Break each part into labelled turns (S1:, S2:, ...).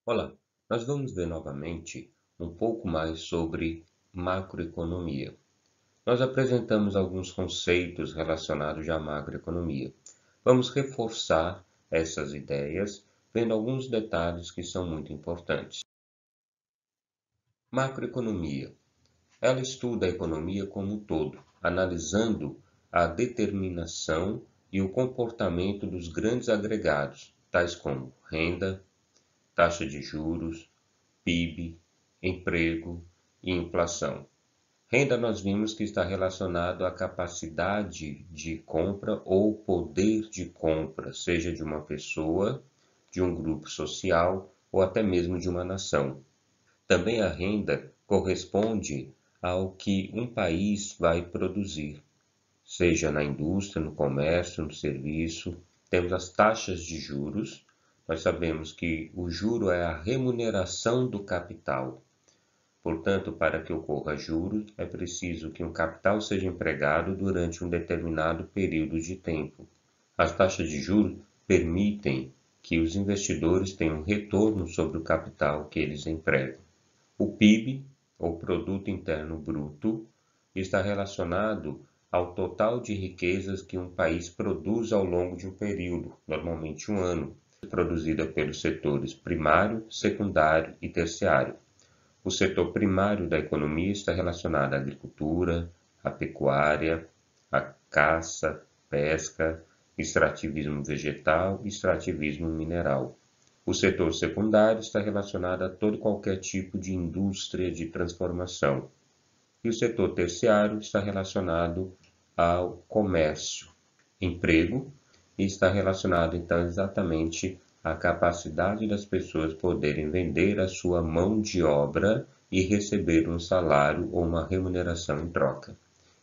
S1: Olá, nós vamos ver novamente um pouco mais sobre macroeconomia. Nós apresentamos alguns conceitos relacionados à macroeconomia. Vamos reforçar essas ideias, vendo alguns detalhes que são muito importantes. Macroeconomia. Ela estuda a economia como um todo, analisando a determinação e o comportamento dos grandes agregados, tais como renda, taxa de juros, PIB, emprego e inflação. Renda nós vimos que está relacionado à capacidade de compra ou poder de compra, seja de uma pessoa, de um grupo social ou até mesmo de uma nação. Também a renda corresponde ao que um país vai produzir, seja na indústria, no comércio, no serviço. Temos as taxas de juros. Nós sabemos que o juro é a remuneração do capital. Portanto, para que ocorra juros, é preciso que um capital seja empregado durante um determinado período de tempo. As taxas de juros permitem que os investidores tenham retorno sobre o capital que eles empregam. O PIB, ou Produto Interno Bruto, está relacionado ao total de riquezas que um país produz ao longo de um período, normalmente um ano, produzida pelos setores primário, secundário e terciário. O setor primário da economia está relacionado à agricultura, à pecuária, à caça, pesca, extrativismo vegetal e extrativismo mineral. O setor secundário está relacionado a todo e qualquer tipo de indústria de transformação. E o setor terciário está relacionado ao comércio, emprego, e está relacionado então exatamente à capacidade das pessoas poderem vender a sua mão de obra e receber um salário ou uma remuneração em troca.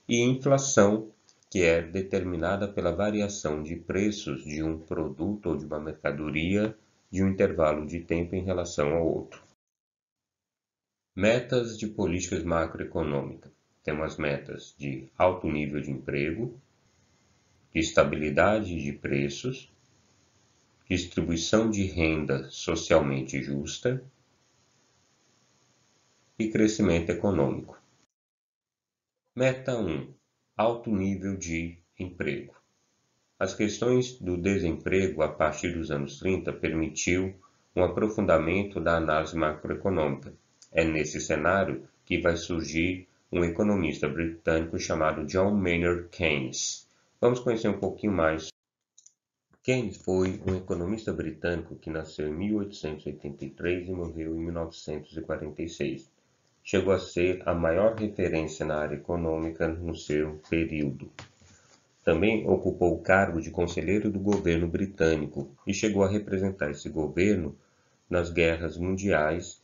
S1: E inflação, que é determinada pela variação de preços de um produto ou de uma mercadoria de um intervalo de tempo em relação ao outro. Metas de políticas macroeconômicas. Temos as metas de alto nível de emprego, de estabilidade de preços, distribuição de renda socialmente justa e crescimento econômico. Meta 1. Alto nível de emprego. As questões do desemprego a partir dos anos 30 permitiu um aprofundamento da análise macroeconômica. É nesse cenário que vai surgir um economista britânico chamado John Maynard Keynes. Vamos conhecer um pouquinho mais. Keynes foi um economista britânico que nasceu em 1883 e morreu em 1946. Chegou a ser a maior referência na área econômica no seu período. Também ocupou o cargo de conselheiro do governo britânico e chegou a representar esse governo nas guerras mundiais,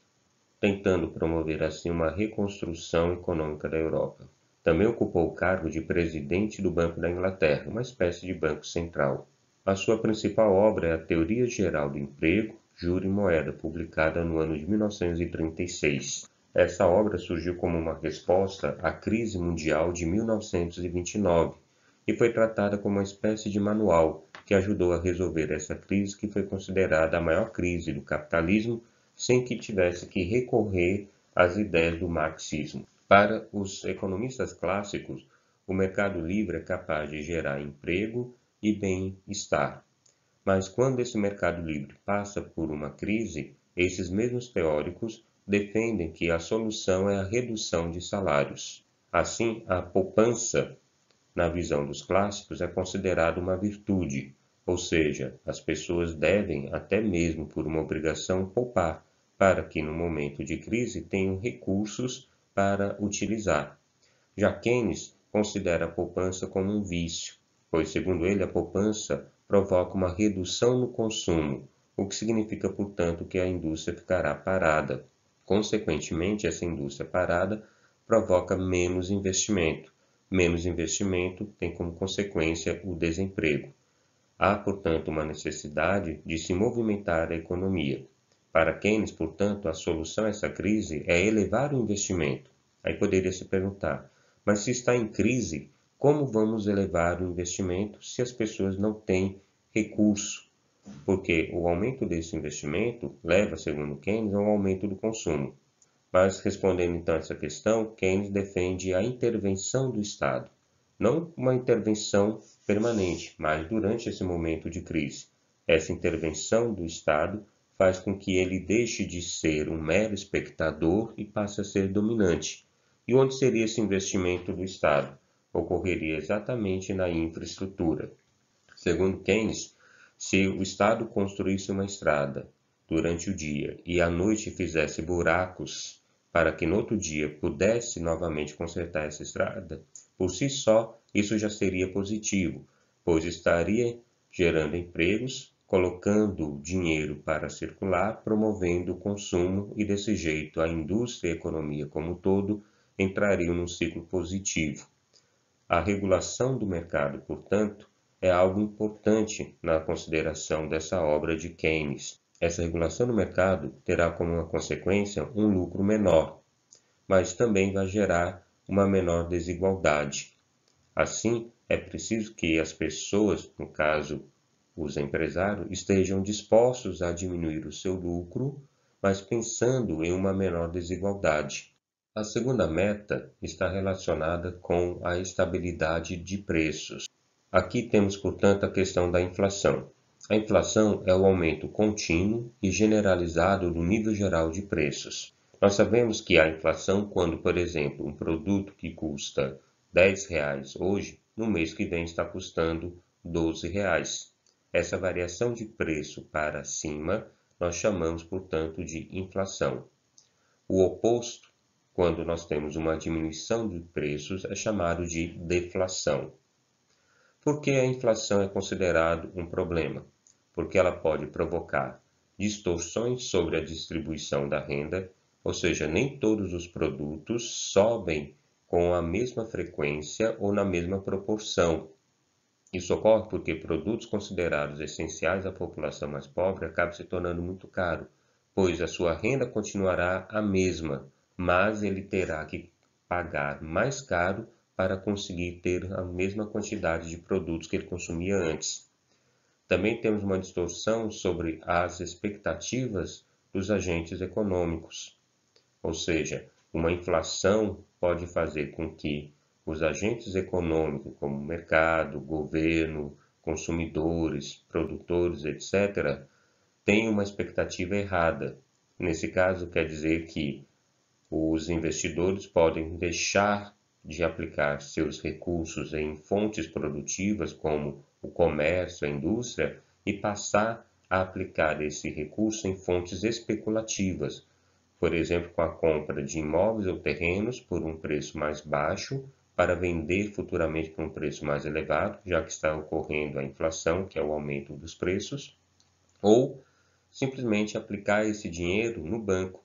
S1: tentando promover assim uma reconstrução econômica da Europa. Também ocupou o cargo de presidente do Banco da Inglaterra, uma espécie de banco central. A sua principal obra é a Teoria Geral do Emprego, Juro e Moeda, publicada no ano de 1936. Essa obra surgiu como uma resposta à crise mundial de 1929 e foi tratada como uma espécie de manual que ajudou a resolver essa crise que foi considerada a maior crise do capitalismo sem que tivesse que recorrer às ideias do marxismo. Para os economistas clássicos, o mercado livre é capaz de gerar emprego e bem-estar. Mas quando esse mercado livre passa por uma crise, esses mesmos teóricos defendem que a solução é a redução de salários. Assim, a poupança, na visão dos clássicos, é considerada uma virtude, ou seja, as pessoas devem, até mesmo por uma obrigação, poupar, para que no momento de crise tenham recursos para utilizar. Já Keynes considera a poupança como um vício, pois, segundo ele, a poupança provoca uma redução no consumo, o que significa, portanto, que a indústria ficará parada. Consequentemente, essa indústria parada provoca menos investimento. Menos investimento tem como consequência o desemprego. Há, portanto, uma necessidade de se movimentar a economia. Para Keynes, portanto, a solução a essa crise é elevar o investimento. Aí poderia se perguntar, mas se está em crise, como vamos elevar o investimento se as pessoas não têm recurso? porque o aumento desse investimento leva, segundo Keynes, a um aumento do consumo. Mas, respondendo então a essa questão, Keynes defende a intervenção do Estado, não uma intervenção permanente, mas durante esse momento de crise. Essa intervenção do Estado faz com que ele deixe de ser um mero espectador e passe a ser dominante. E onde seria esse investimento do Estado? Ocorreria exatamente na infraestrutura. Segundo Keynes, se o Estado construísse uma estrada durante o dia e à noite fizesse buracos para que no outro dia pudesse novamente consertar essa estrada, por si só isso já seria positivo, pois estaria gerando empregos, colocando dinheiro para circular, promovendo o consumo e desse jeito a indústria e a economia como um todo entrariam num ciclo positivo. A regulação do mercado, portanto, é algo importante na consideração dessa obra de Keynes. Essa regulação do mercado terá como uma consequência um lucro menor, mas também vai gerar uma menor desigualdade. Assim, é preciso que as pessoas, no caso os empresários, estejam dispostos a diminuir o seu lucro, mas pensando em uma menor desigualdade. A segunda meta está relacionada com a estabilidade de preços. Aqui temos, portanto, a questão da inflação. A inflação é o aumento contínuo e generalizado do nível geral de preços. Nós sabemos que há inflação quando, por exemplo, um produto que custa R$ 10 hoje, no mês que vem está custando R$ 12. Essa variação de preço para cima nós chamamos, portanto, de inflação. O oposto, quando nós temos uma diminuição de preços, é chamado de deflação. Por que a inflação é considerado um problema? Porque ela pode provocar distorções sobre a distribuição da renda, ou seja, nem todos os produtos sobem com a mesma frequência ou na mesma proporção. Isso ocorre porque produtos considerados essenciais à população mais pobre acabam se tornando muito caros, pois a sua renda continuará a mesma, mas ele terá que pagar mais caro para conseguir ter a mesma quantidade de produtos que ele consumia antes. Também temos uma distorção sobre as expectativas dos agentes econômicos, ou seja, uma inflação pode fazer com que os agentes econômicos, como mercado, governo, consumidores, produtores, etc., tenham uma expectativa errada. Nesse caso, quer dizer que os investidores podem deixar de aplicar seus recursos em fontes produtivas, como o comércio, a indústria, e passar a aplicar esse recurso em fontes especulativas, por exemplo, com a compra de imóveis ou terrenos por um preço mais baixo, para vender futuramente por um preço mais elevado, já que está ocorrendo a inflação, que é o aumento dos preços, ou simplesmente aplicar esse dinheiro no banco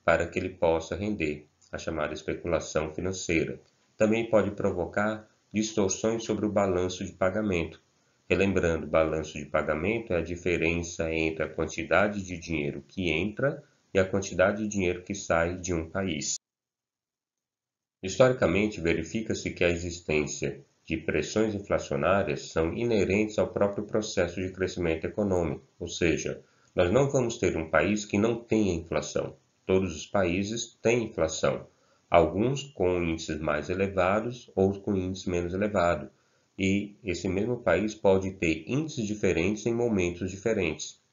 S1: para que ele possa render, a chamada especulação financeira. Também pode provocar distorções sobre o balanço de pagamento. Relembrando, balanço de pagamento é a diferença entre a quantidade de dinheiro que entra e a quantidade de dinheiro que sai de um país. Historicamente, verifica-se que a existência de pressões inflacionárias são inerentes ao próprio processo de crescimento econômico, ou seja, nós não vamos ter um país que não tenha inflação. Todos os países têm inflação, alguns com índices mais elevados, outros com índices menos elevados, e esse mesmo país pode ter índices diferentes em momentos diferentes.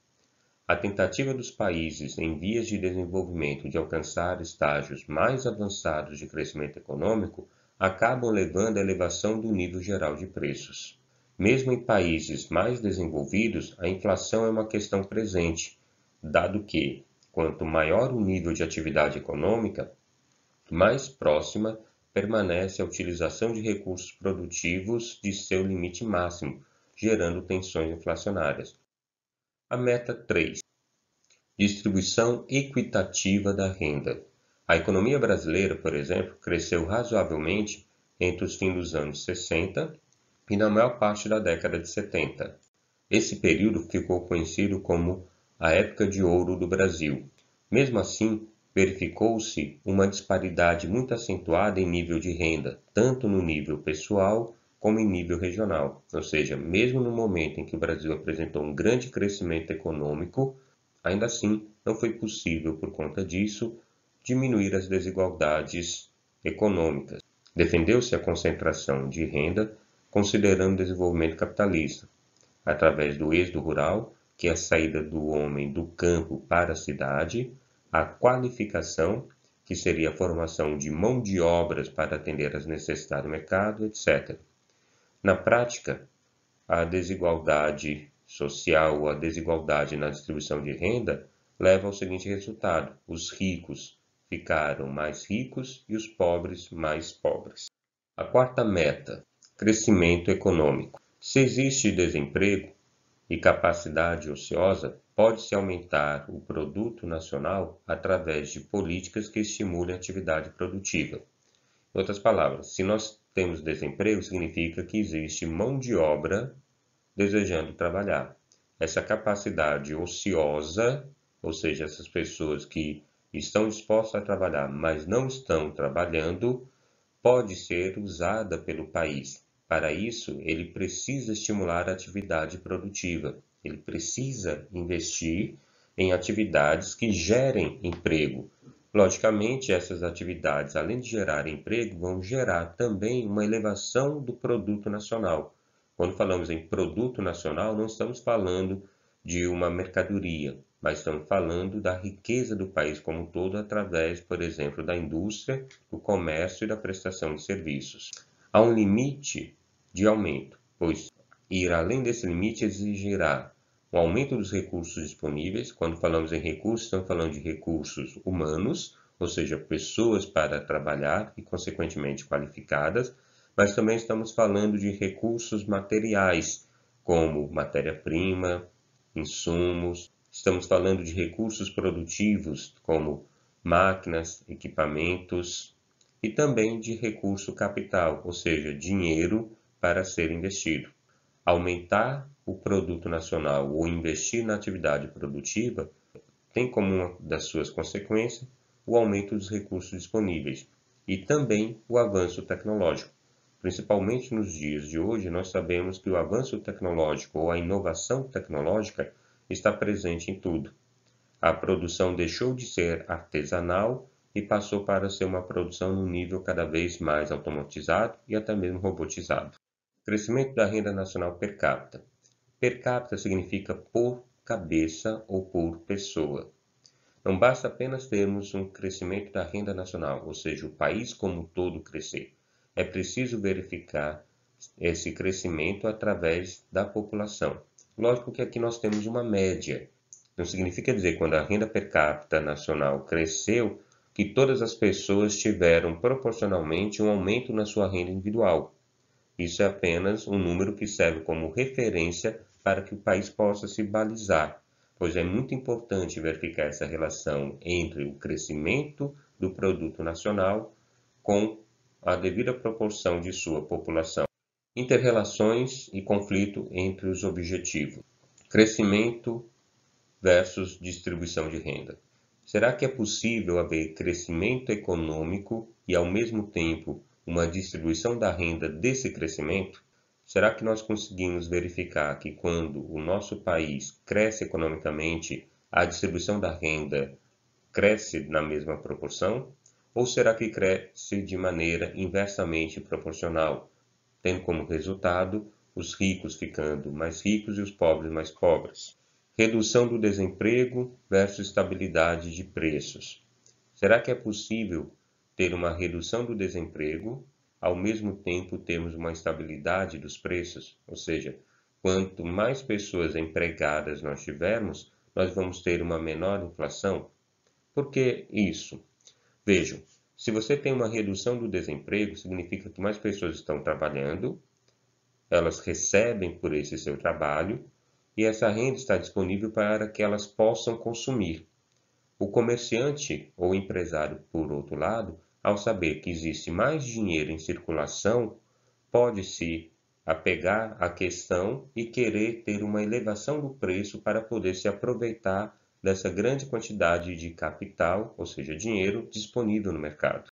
S1: A tentativa dos países em vias de desenvolvimento de alcançar estágios mais avançados de crescimento econômico acabam levando à elevação do nível geral de preços. Mesmo em países mais desenvolvidos, a inflação é uma questão presente, dado que, quanto maior o nível de atividade econômica, mais próxima permanece a utilização de recursos produtivos de seu limite máximo, gerando tensões inflacionárias. A meta 3. Distribuição equitativa da renda. A economia brasileira, por exemplo, cresceu razoavelmente entre os fins dos anos 60 e na maior parte da década de 70. Esse período ficou conhecido como a época de ouro do Brasil. Mesmo assim, verificou-se uma disparidade muito acentuada em nível de renda, tanto no nível pessoal como em nível regional. Ou seja, mesmo no momento em que o Brasil apresentou um grande crescimento econômico, ainda assim não foi possível, por conta disso, diminuir as desigualdades econômicas. Defendeu-se a concentração de renda, considerando o desenvolvimento capitalista, através do êxodo rural, que é a saída do homem do campo para a cidade, a qualificação, que seria a formação de mão de obras para atender às necessidades do mercado, etc. Na prática, a desigualdade social ou a desigualdade na distribuição de renda leva ao seguinte resultado: os ricos ficaram mais ricos e os pobres mais pobres. A quarta meta: crescimento econômico. Se existe desemprego e capacidade ociosa, pode-se aumentar o produto nacional através de políticas que estimulem a atividade produtiva. Em outras palavras, se nós temos desemprego, significa que existe mão de obra desejando trabalhar. Essa capacidade ociosa, ou seja, essas pessoas que estão dispostas a trabalhar, mas não estão trabalhando, pode ser usada pelo país. Para isso, ele precisa estimular a atividade produtiva. Ele precisa investir em atividades que gerem emprego. Logicamente, essas atividades, além de gerar emprego, vão gerar também uma elevação do produto nacional. Quando falamos em produto nacional, não estamos falando de uma mercadoria, mas estamos falando da riqueza do país como um todo através, por exemplo, da indústria, do comércio e da prestação de serviços. Há um limite de aumento, pois ir além desse limite exigirá um aumento dos recursos disponíveis. Quando falamos em recursos, estamos falando de recursos humanos, ou seja, pessoas para trabalhar e, consequentemente, qualificadas, mas também estamos falando de recursos materiais, como matéria-prima, insumos. Estamos falando de recursos produtivos, como máquinas, equipamentos, e também de recurso capital, ou seja, dinheiro para ser investido. Aumentar o produto nacional ou investir na atividade produtiva tem como uma das suas consequências o aumento dos recursos disponíveis e também o avanço tecnológico. Principalmente nos dias de hoje, nós sabemos que o avanço tecnológico ou a inovação tecnológica está presente em tudo. A produção deixou de ser artesanal e passou para ser uma produção num nível cada vez mais automatizado e até mesmo robotizado. Crescimento da renda nacional per capita. Per capita significa por cabeça ou por pessoa. Não basta apenas termos um crescimento da renda nacional, ou seja, o país como um todo crescer. É preciso verificar esse crescimento através da população. Lógico que aqui nós temos uma média. Não significa dizer que quando a renda per capita nacional cresceu, que todas as pessoas tiveram proporcionalmente um aumento na sua renda individual. Isso é apenas um número que serve como referência para que o país possa se balizar, pois é muito importante verificar essa relação entre o crescimento do produto nacional com a devida proporção de sua população. Interrelações e conflito entre os objetivos. Crescimento versus distribuição de renda. Será que é possível haver crescimento econômico e, ao mesmo tempo, uma distribuição da renda desse crescimento? Será que nós conseguimos verificar que quando o nosso país cresce economicamente, a distribuição da renda cresce na mesma proporção? Ou será que cresce de maneira inversamente proporcional, tendo como resultado os ricos ficando mais ricos e os pobres mais pobres? Redução do desemprego versus estabilidade de preços. Será que é possível ter uma redução do desemprego, ao mesmo tempo termos uma estabilidade dos preços? Ou seja, quanto mais pessoas empregadas nós tivermos, nós vamos ter uma menor inflação? Por que isso? Vejam, se você tem uma redução do desemprego, significa que mais pessoas estão trabalhando, elas recebem por esse seu trabalho, e essa renda está disponível para que elas possam consumir. O comerciante ou empresário, por outro lado, ao saber que existe mais dinheiro em circulação, pode se apegar à questão e querer ter uma elevação do preço para poder se aproveitar dessa grande quantidade de capital, ou seja, dinheiro, disponível no mercado.